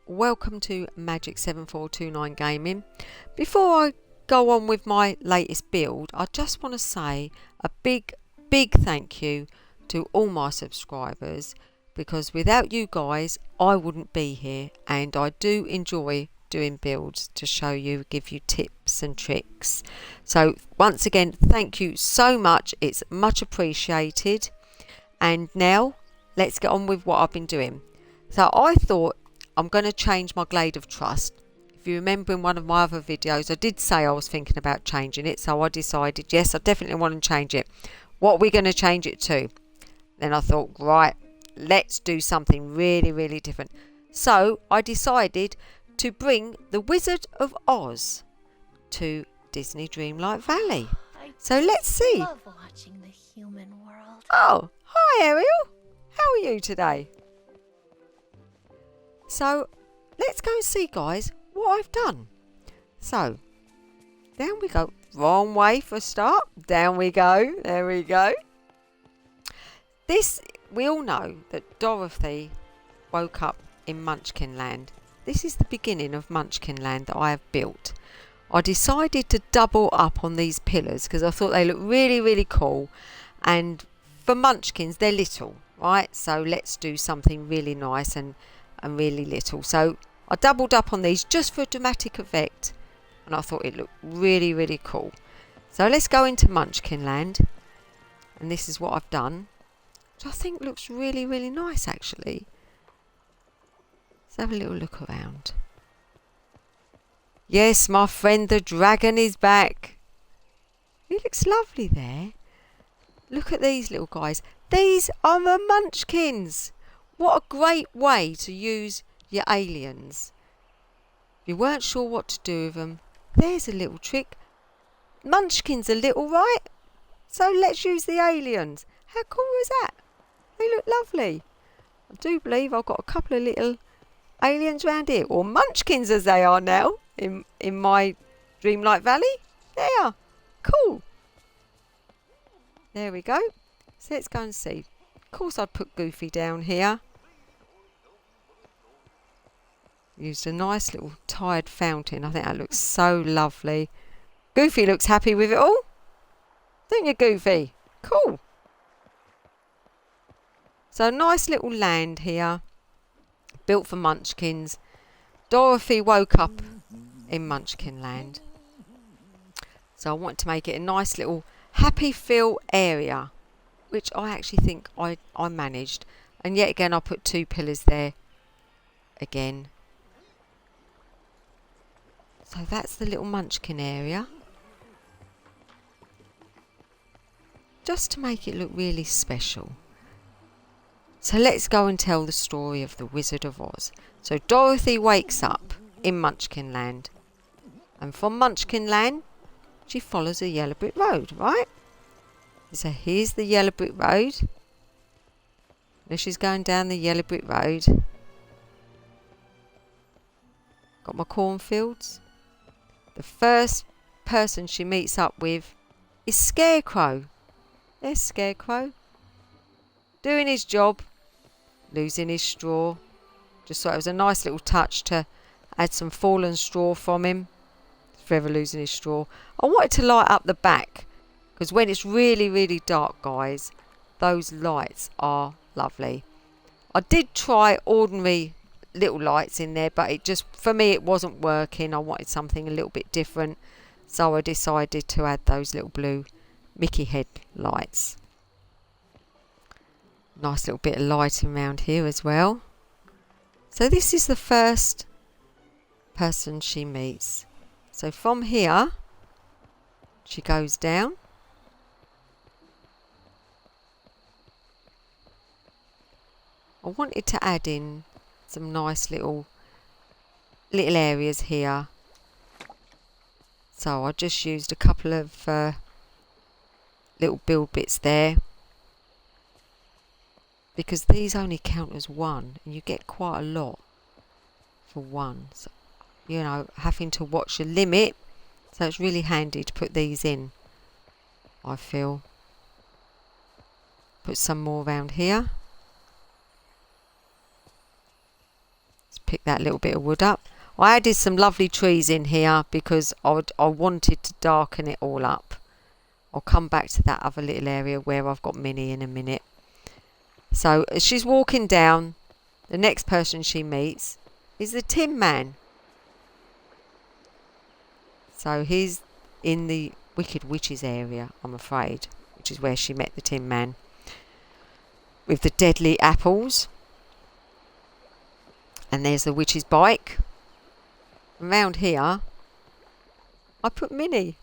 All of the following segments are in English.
welcome to Magic 7429 Gaming. Before I go on with my latest build, I just want to say a big thank you to all my subscribers, because without you guys I wouldn't be here, and I do enjoy doing builds to show you, give you tips and tricks. So once again, thank you so much, it's much appreciated. And now let's get on with what I've been doing. So I thought I'm going to change my Glade of Trust. If you remember in one of my other videos, I did say I was thinking about changing it, so I decided yes, I definitely want to change it. What are we going to change it to? Then I thought, right, let's do something really different. So I decided to bring the Wizard of Oz to Disney Dreamlight Valley. So let's see. Love watching the human world. Oh, hi Ariel. How are you today? So let's go and see, guys, what I've done. So down we go. Wrong way for a start. Down we go. There we go. This, we all know that Dorothy woke up in Munchkin Land. This is the beginning of Munchkin Land that I have built. I decided to double up on these pillars because I thought they looked really cool, and for Munchkins they're little, right? So let's do something really nice and really little. So I doubled up on these just for a dramatic effect, and I thought it looked really cool. So let's go into Munchkin Land, and this is what I've done, which I think looks really nice actually. Let's have a little look around. Yes, my friend the dragon is back. He looks lovely there. Look at these little guys. These are the Munchkins. What a great way to use your aliens. If you weren't sure what to do with them, there's a little trick. Munchkins are little, right? So let's use the aliens. How cool is that? They look lovely. I do believe I've got a couple of little aliens around here, or Munchkins as they are now in my Dreamlight Valley. They are cool. There we go. So let's go and see. Of course I'd put Goofy down here. Used a nice little tired fountain. I think that looks so lovely. Goofy looks happy with it all, don't you, Goofy? Cool. So nice little land here, built for Munchkins. Dorothy woke up in Munchkin Land, so I want to make it a nice little happy feel area, which I actually think I managed. And yet again I put two pillars there again. So that's the little Munchkin area, just to make it look really special. So let's go and tell the story of the Wizard of Oz. So Dorothy wakes up in Munchkin Land, and from Munchkin Land she follows a yellow brick road, right? So here's the yellow brick road. Now she's going down the yellow brick road. Got my cornfields. The first person she meets up with is Scarecrow. There's Scarecrow, doing his job, losing his straw. Just thought it was a nice little touch to add some fallen straw from him. He's forever losing his straw. I wanted to light up the back, because when it's really dark, guys, those lights are lovely. I did try ordinary little lights in there, but it just, for me, it wasn't working. I wanted something a little bit different, so I decided to add those little blue Mickey head lights. Nice little bit of lighting around here as well. So this is the first person she meets. So from here she goes down. I wanted to add in some nice little areas here, so I just used a couple of little build bits there, because these only count as one and you get quite a lot for one, so, you know, having to watch your limit. So it's really handy to put these in, I feel. Put some more around here. Let's pick that little bit of wood up. I added some lovely trees in here because I wanted to darken it all up. I'll come back to that other little area where I've got Minnie in a minute. So as she's walking down, the next person she meets is the Tin Man. So he's in the Wicked Witches area, I'm afraid, which is where she met the Tin Man. With the deadly apples. And there's the witch's bike. Around here, I put Minnie.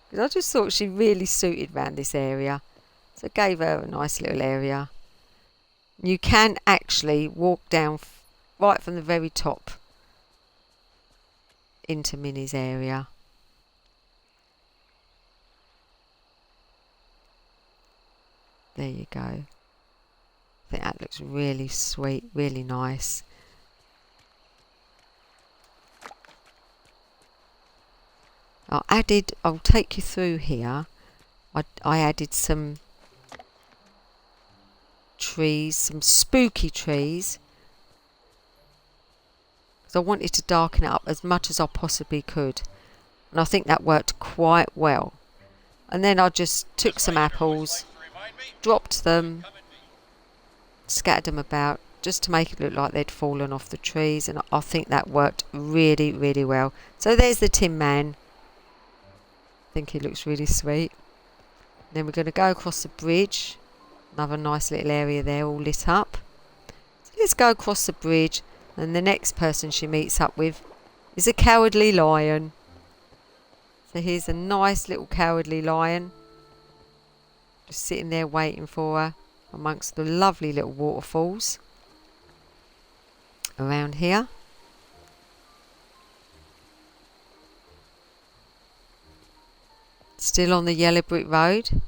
Because I just thought she really suited round this area. So I gave her a nice little area. You can actually walk down right from the very top into Minnie's area. There you go. I think that looks really sweet, really nice. I'll take you through here. I added some trees, some spooky trees. Because I wanted to darken it up as much as I possibly could. And I think that worked quite well. And then I just took some apples, dropped them, scattered them about just to make it look like they'd fallen off the trees, and I think that worked really, really well. So there's the Tin Man. I think he looks really sweet. Then we're going to go across the bridge. Another nice little area there all lit up. So let's go across the bridge, and the next person she meets up with is a Cowardly Lion. So here's a nice little Cowardly Lion just sitting there waiting for her amongst the lovely little waterfalls around here. Still on the yellow brick road.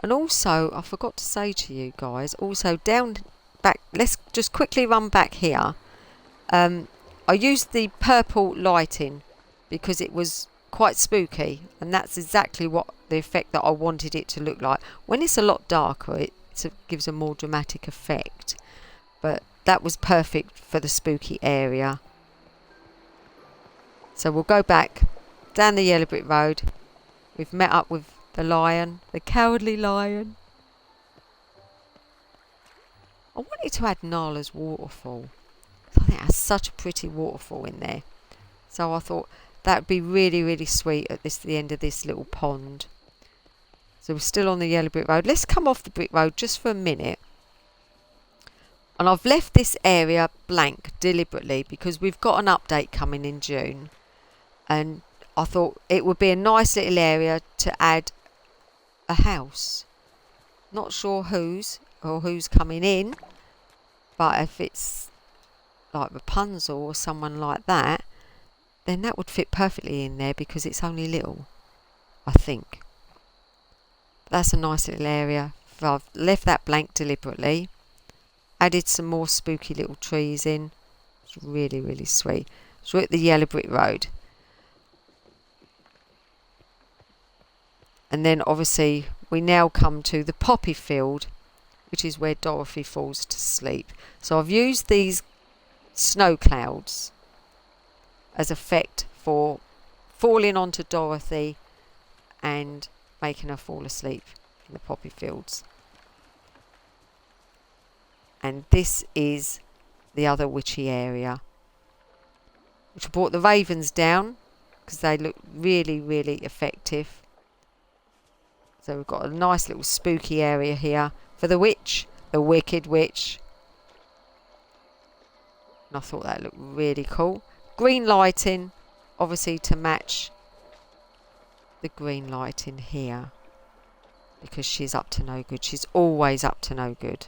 And also, I forgot to say to you guys, also down back, let's just quickly run back here. I used the purple lighting because it was quite spooky, and that's exactly what the effect that I wanted it to look like. When it's a lot darker, it gives a more dramatic effect, but that was perfect for the spooky area. So we'll go back down the yellow brick road. We've met up with the lion, the Cowardly Lion. I wanted to add Nala's waterfall. I think that's such a pretty waterfall in there. So I thought that would be really, really sweet at the end of this little pond. So we're still on the yellow brick road. Let's come off the brick road just for a minute. And I've left this area blank deliberately because we've got an update coming in June. And I thought it would be a nice little area to add a house. Not sure who's coming in. But if it's like Rapunzel or someone like that, then that would fit perfectly in there because it's only little, I think. That's a nice little area. I've left that blank deliberately. Added some more spooky little trees in. It's really, really sweet. So we're at the yellow brick road. And then obviously we now come to the poppy field, which is where Dorothy falls to sleep. So I've used these snow clouds as effect for falling onto Dorothy and making her fall asleep in the poppy fields. And this is the other witchy area, which brought the ravens down because they look really, really effective. So we've got a nice little spooky area here for the witch, the Wicked Witch. And I thought that looked really cool. Green lighting, obviously to match the green lighting here, because she's up to no good. She's always up to no good.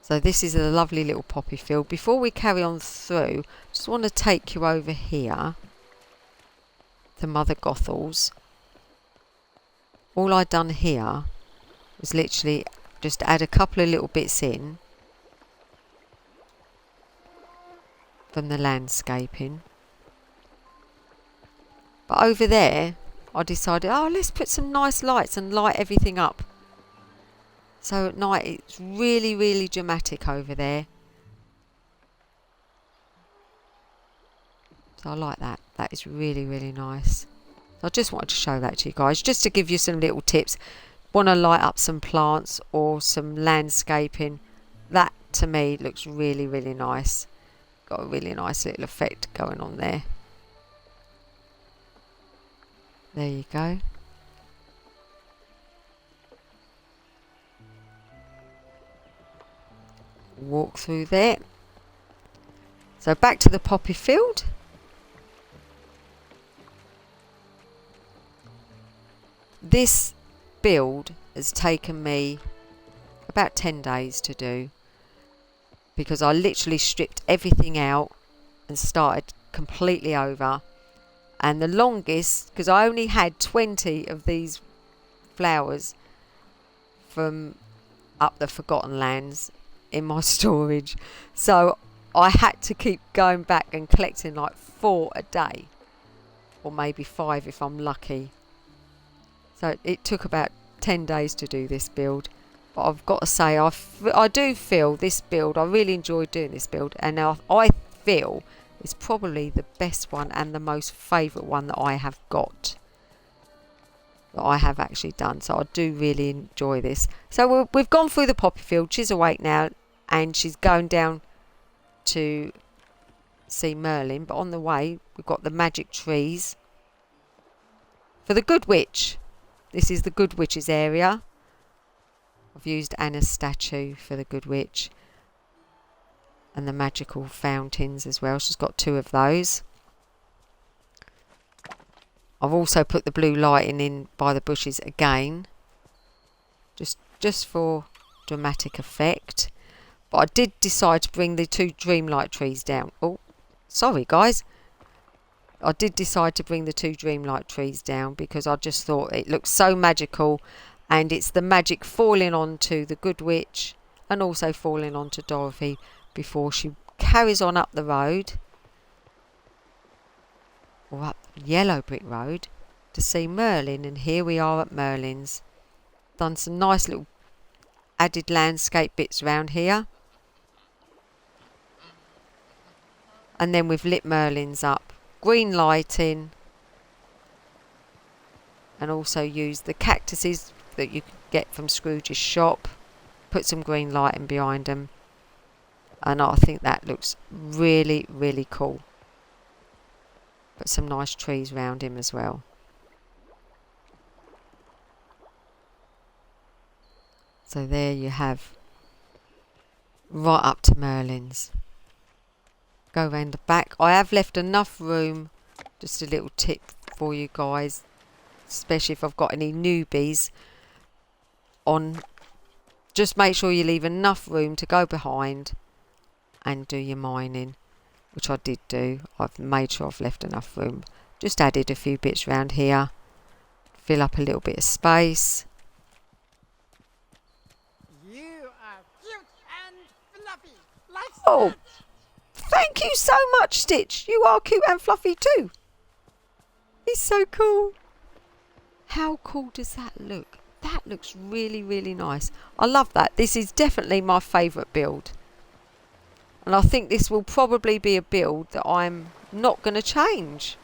So this is a lovely little poppy field. Before we carry on through, just want to take you over here to Mother Gothel's. All I done here was literally just add a couple of little bits in from the landscaping. But over there, I decided, oh, let's put some nice lights and light everything up. So at night it's really, really dramatic over there. So I like that. That is really, really nice. I just wanted to show that to you guys, just to give you some little tips. Want to light up some plants or some landscaping. That to me looks really, really nice. Got a really nice little effect going on there. There you go. Walk through there. So back to the poppy field. This build has taken me about 10 days to do, because I literally stripped everything out and started completely over. And the longest, because I only had 20 of these flowers from up the Forgotten Lands in my storage, so I had to keep going back and collecting like 4 a day, or maybe 5 if I'm lucky. So it took about 10 days to do this build. But I've got to say, I do feel this build, I really enjoyed doing this build, and I feel it's probably the best one and the most favourite one that I have got, that I have actually done. So I do really enjoy this. So we've gone through the poppy field. She's awake now and she's going down to see Merlin. But on the way, we've got the magic trees for the Good Witch. This is the Good Witch's area. I've used Anna's statue for the Good Witch. And the magical fountains as well. She's got 2 of those. I've also put the blue lighting in by the bushes again. Just for dramatic effect. But I did decide to bring the 2 Dreamlight trees down. Oh, sorry guys. I did decide to bring the 2 Dreamlight trees down because I just thought it looked so magical, and it's the magic falling onto the Good Witch and also falling onto Dorothy before she carries on up the road, or up Yellow Brick Road, to see Merlin. And here we are at Merlin's. Done some nice little added landscape bits around here, and then we've lit Merlin's up. Green lighting, and also use the cactuses that you get from Scrooge's shop. Put some green lighting behind them, and I think that looks really, really cool. Put some nice trees around him as well. So there you have, right up to Merlin's. Go round the back. I have left enough room, just a little tip for you guys, especially if I've got any newbies on, just make sure you leave enough room to go behind and do your mining, which I did do. I've made sure I've left enough room. Just added a few bits around here, fill up a little bit of space. You are cute and fluffy, like Oh, Stitch. thank you so much, Stitch. You are cute and fluffy too. He's so cool. How cool does that look? That looks really, really nice. I love that. This is definitely my favourite build. And I think this will probably be a build that I'm not going to change.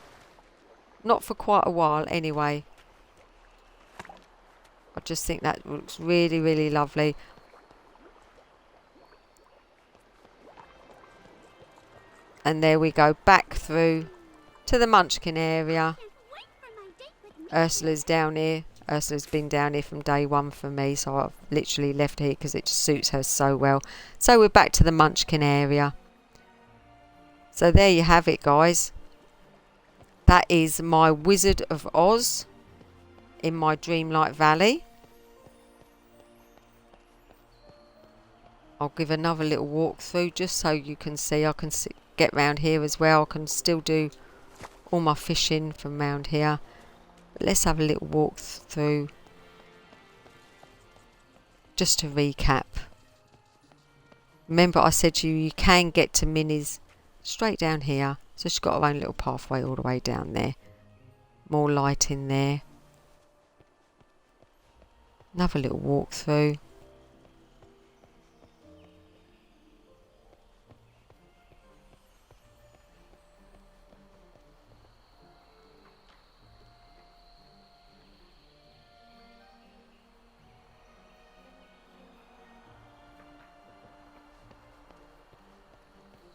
Not for quite a while anyway. I just think that looks really, really lovely. And there we go, back through to the Munchkin area. Ursula's down here. Ursula's been down here from day one for me, so I've literally left here because it just suits her so well. So we're back to the Munchkin area. So there you have it, guys. That is my Wizard of Oz in my Dreamlight Valley. I'll give another little walk through just so you can see. I can get round here as well. I can still do all my fishing from round here. But let's have a little walk through just to recap. Remember I said to you, you can get to Minnie's straight down here. So she's got her own little pathway all the way down there. more light in there. Another little walk through.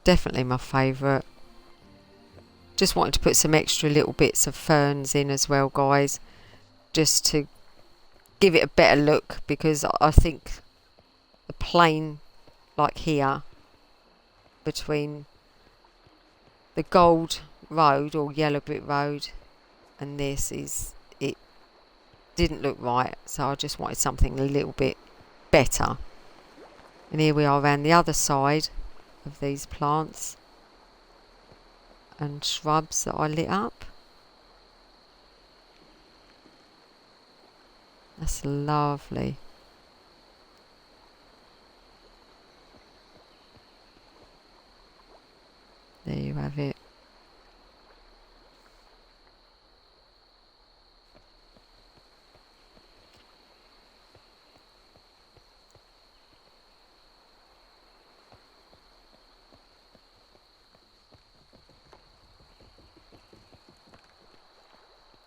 Definitely my favourite. Just wanted to put some extra little bits of ferns in as well, guys, just to give it a better look, because I think the plain, like here, between the gold road or yellow brick road and this, it didn't look right, so I just wanted something a little bit better. And here we are around the other side of these plants and shrubs that I lit up. That's lovely. There you have it.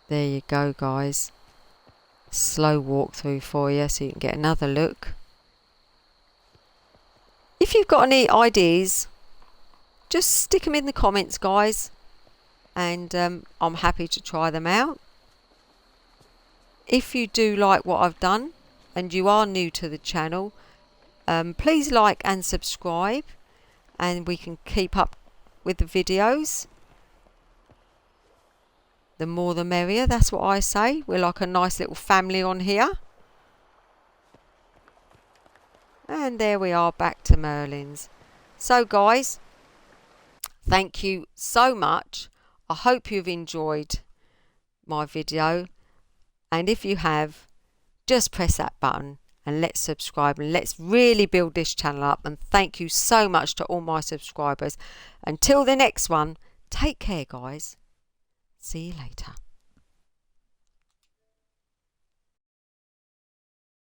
There you go, guys. Slow walk through for you so you can get another look. If you've got any ideas, just stick them in the comments, guys, and I'm happy to try them out. If you do like what I've done and you are new to the channel, please like and subscribe, and we can keep up with the videos. The more the merrier, that's what I say. We're like a nice little family on here. And there we are, back to Merlin's. So guys, thank you so much. I hope you've enjoyed my video. And if you have, just press that button and let's subscribe, and let's really build this channel up. And thank you so much to all my subscribers. Until the next one, take care, guys. See you later.